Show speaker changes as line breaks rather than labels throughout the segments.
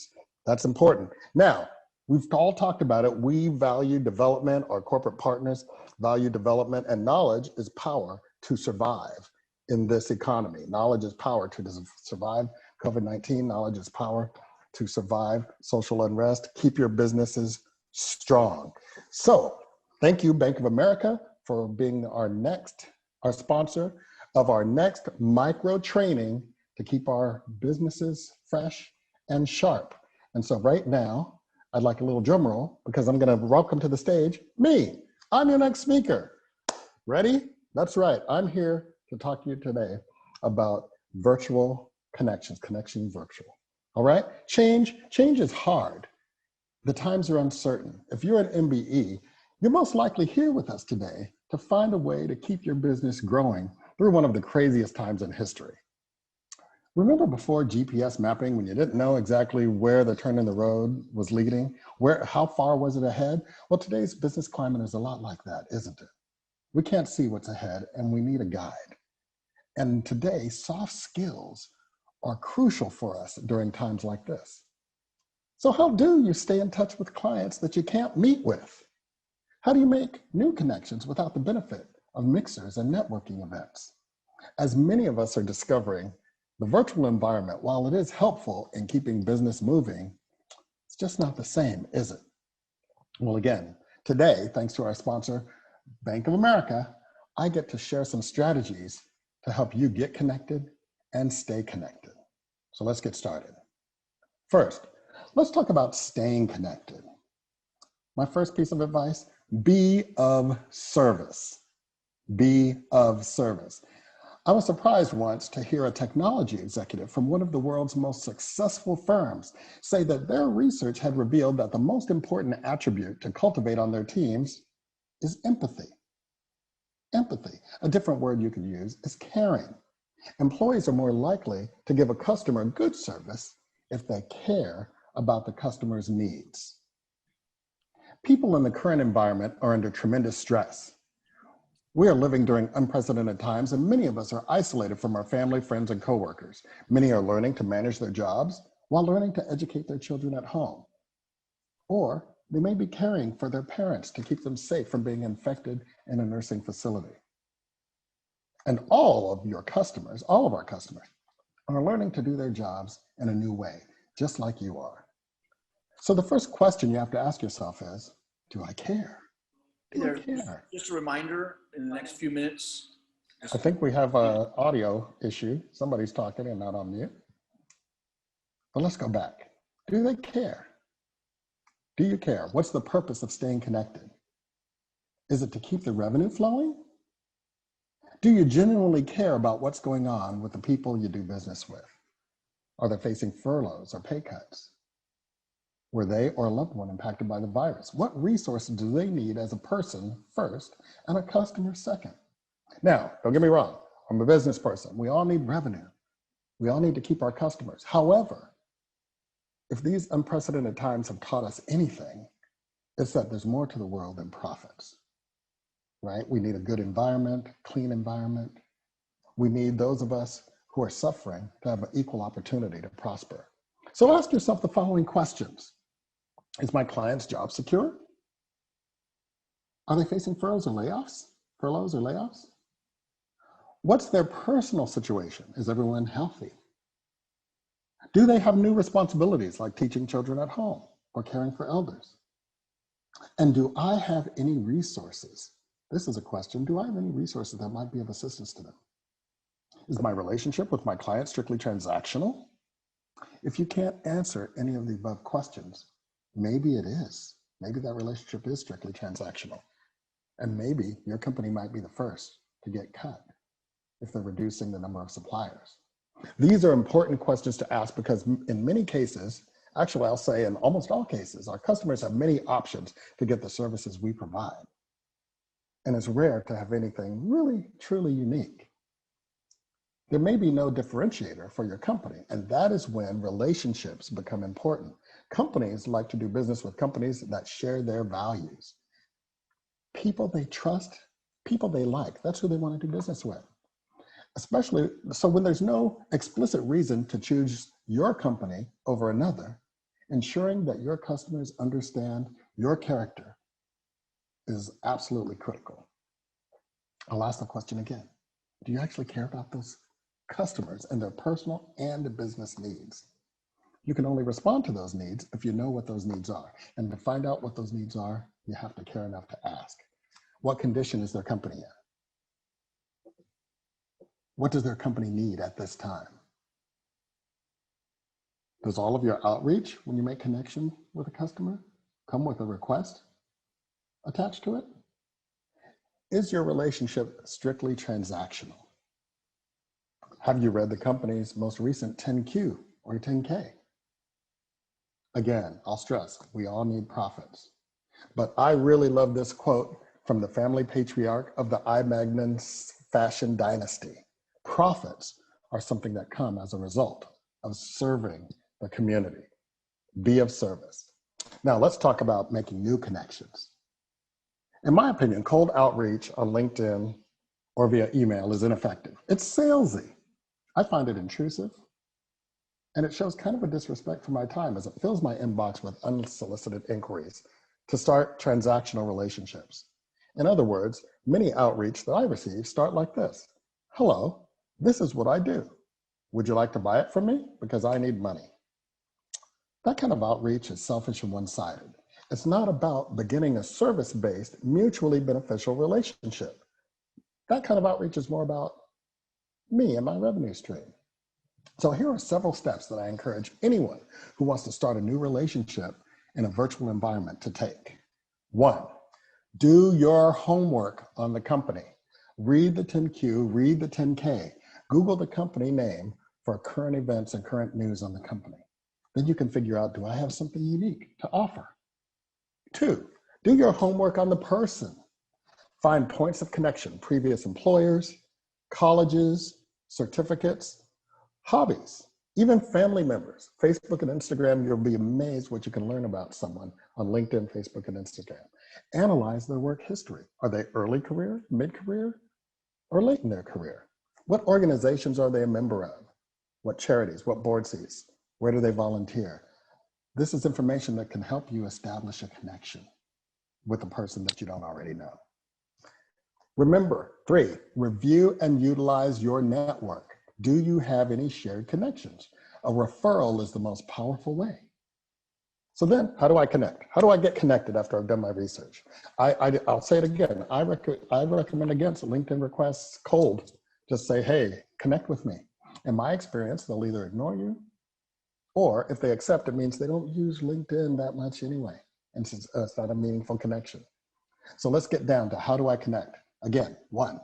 business. That's important. Now, we've all talked about it. We value development, our corporate partners value development, and knowledge is power to survive in this economy. Knowledge is power to survive COVID-19. Knowledge is power to survive social unrest. Keep your businesses strong. So thank you, Bank of America, for being our sponsor of our next micro training to keep our businesses fresh and sharp. And so right now, I'd like a little drum roll because I'm gonna welcome to the stage me. I'm your next speaker. Ready? That's right, I'm here to talk to you today about virtual connections, connection virtual. All right, change is hard. The times are uncertain. If you're an MBE, you're most likely here with us today to find a way to keep your business growing through one of the craziest times in history. Remember before GPS mapping, when you didn't know exactly where the turn in the road was leading, how far was it ahead? Well, today's business climate is a lot like that, isn't it? We can't see what's ahead and we need a guide. And today, soft skills are crucial for us during times like this. So how do you stay in touch with clients that you can't meet with? How do you make new connections without the benefit of mixers and networking events? As many of us are discovering, the virtual environment, while it is helpful in keeping business moving, it's just not the same, is it? Well, again, today, thanks to our sponsor, Bank of America, I get to share some strategies to help you get connected and stay connected. So let's get started. First, let's talk about staying connected. My first piece of advice, be of service. Be of service. I was surprised once to hear a technology executive from one of the world's most successful firms say that their research had revealed that the most important attribute to cultivate on their teams is empathy. Empathy, a different word you could use, is caring. Employees are more likely to give a customer good service if they care about the customer's needs. People in the current environment are under tremendous stress. We are living during unprecedented times, and many of us are isolated from our family, friends, and coworkers. Many are learning to manage their jobs while learning to educate their children at home. Or they may be caring for their parents to keep them safe from being infected in a nursing facility. And all of our customers, are learning to do their jobs in a new way, just like you are. So the first question you have to ask yourself is, do I care?
Just a reminder, in the next few minutes.
I think we have an audio issue. Somebody's talking and not on mute. But let's go back. Do they care? Do you care? What's the purpose of staying connected? Is it to keep the revenue flowing? Do you genuinely care about what's going on with the people you do business with? Are they facing furloughs or pay cuts? Were they or a loved one impacted by the virus? What resources do they need as a person first and a customer second? Now, don't get me wrong, I'm a business person. We all need revenue. We all need to keep our customers. However, if these unprecedented times have taught us anything, it's that there's more to the world than profits, right? We need a good environment, clean environment. We need those of us who are suffering to have an equal opportunity to prosper. So ask yourself the following questions. Is my client's job secure? Are they facing furloughs or layoffs? What's their personal situation? Is everyone healthy? Do they have new responsibilities like teaching children at home or caring for elders? And do I have any resources? This is a question. Do I have any resources that might be of assistance to them? Is my relationship with my client strictly transactional? If you can't answer any of the above questions, maybe it is. Maybe that relationship is strictly transactional. And maybe your company might be the first to get cut if they're reducing the number of suppliers. These are important questions to ask because in many cases, actually I'll say in almost all cases, our customers have many options to get the services we provide. And it's rare to have anything really, truly unique. There may be no differentiator for your company, and that is when relationships become important. Companies like to do business with companies that share their values. People they trust, people they like, that's who they want to do business with. Especially, so when there's no explicit reason to choose your company over another, Ensuring that your customers understand your character is absolutely critical. I'll ask the question again. Do you actually care about those customers and their personal and business needs? You can only respond to those needs if you know what those needs are. And to find out what those needs are, you have to care enough to ask. What condition is their company in? What does their company need at this time? Does all of your outreach, when you make connection with a customer, come with a request attached to it? Is your relationship strictly transactional? Have you read the company's most recent 10Q or 10K? Again, I'll stress, we all need profits. But I really love this quote from the family patriarch of the I-Magnin fashion dynasty. Profits are something that come as a result of serving the community. Be of service. Now let's talk about making new connections. In my opinion, cold outreach on LinkedIn or via email is ineffective. It's salesy. I find it intrusive, and it shows kind of a disrespect for my time as it fills my inbox with unsolicited inquiries to start transactional relationships. In other words, many outreach that I receive start like this. Hello, this is what I do. Would you like to buy it from me? Because I need money. That kind of outreach is selfish and one-sided. It's not about beginning a service-based, mutually beneficial relationship. That kind of outreach is more about me and my revenue stream. So here are several steps that I encourage anyone who wants to start a new relationship in a virtual environment to take. 1, do your homework on the company. Read the 10Q, read the 10K, Google the company name for current events and current news on the company. Then you can figure out, do I have something unique to offer? 2, do your homework on the person. Find points of connection, previous employers, colleges, certificates, hobbies, even family members. Facebook and Instagram, you'll be amazed what you can learn about someone on LinkedIn, Facebook, and Instagram. Analyze their work history. Are they early career, mid-career, or late in their career? What organizations are they a member of? What charities, what board seats? Where do they volunteer? This is information that can help you establish a connection with a person that you don't already know. Remember, 3, review and utilize your network. Do you have any shared connections? A referral is the most powerful way. So then, how do I connect? How do I get connected after I've done my research? I'll say it again. I recommend against LinkedIn requests cold. Just say, hey, connect with me. In my experience, they'll either ignore you, or if they accept, it means they don't use LinkedIn that much anyway. And it's not a meaningful connection. So let's get down to how do I connect? Again, 1,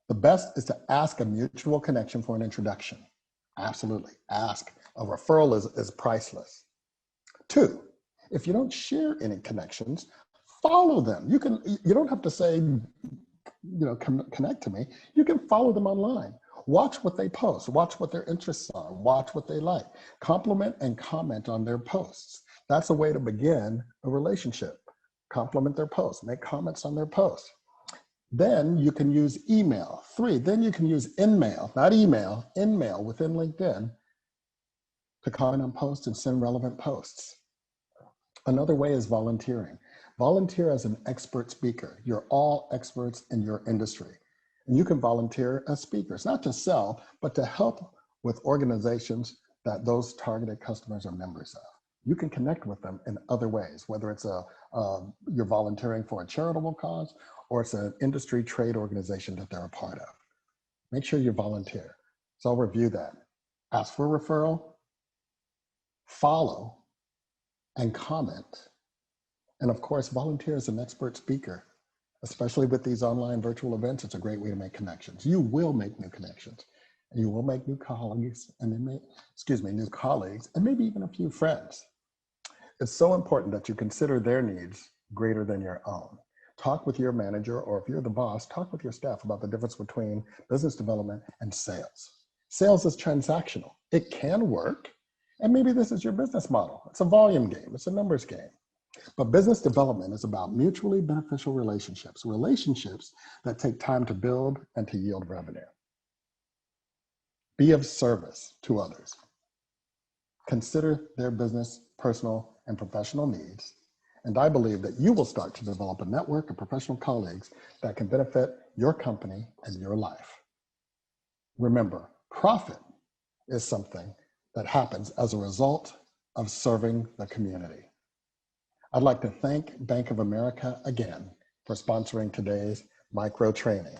the best is to ask a mutual connection for an introduction. Absolutely, ask. A referral is priceless. 2, if you don't share any connections, follow them. You don't have to say, connect to me. You can follow them online. Watch what they post, watch what their interests are, watch what they like. Compliment and comment on their posts. That's a way to begin a relationship. Compliment their posts, make comments on their posts. Then you can use email. 3, then you can use InMail, not email, InMail within LinkedIn to comment on posts and send relevant posts. Another way is volunteering. Volunteer as an expert speaker. You're all experts in your industry. And you can volunteer as speakers, not to sell, but to help with organizations that those targeted customers are members of. You can connect with them in other ways, whether it's you're volunteering for a charitable cause or it's an industry trade organization that they're a part of. Make sure you volunteer. So I'll review that. Ask for a referral, follow, and comment. And of course, volunteer as an expert speaker. Especially with these online virtual events, it's a great way to make connections. You will make new connections, and you will make new colleagues, and new colleagues, and maybe even a few friends. It's so important that you consider their needs greater than your own. Talk with your manager, or if you're the boss, talk with your staff about the difference between business development and sales. Sales is transactional. It can work, and maybe this is your business model. It's a volume game, it's a numbers game. But business development is about mutually beneficial relationships that take time to build and to yield revenue. Be of service to others. Consider their business personal, and professional needs. And I believe that you will start to develop a network of professional colleagues that can benefit your company and your life. Remember, profit is something that happens as a result of serving the community. I'd like to thank Bank of America again for sponsoring today's micro training.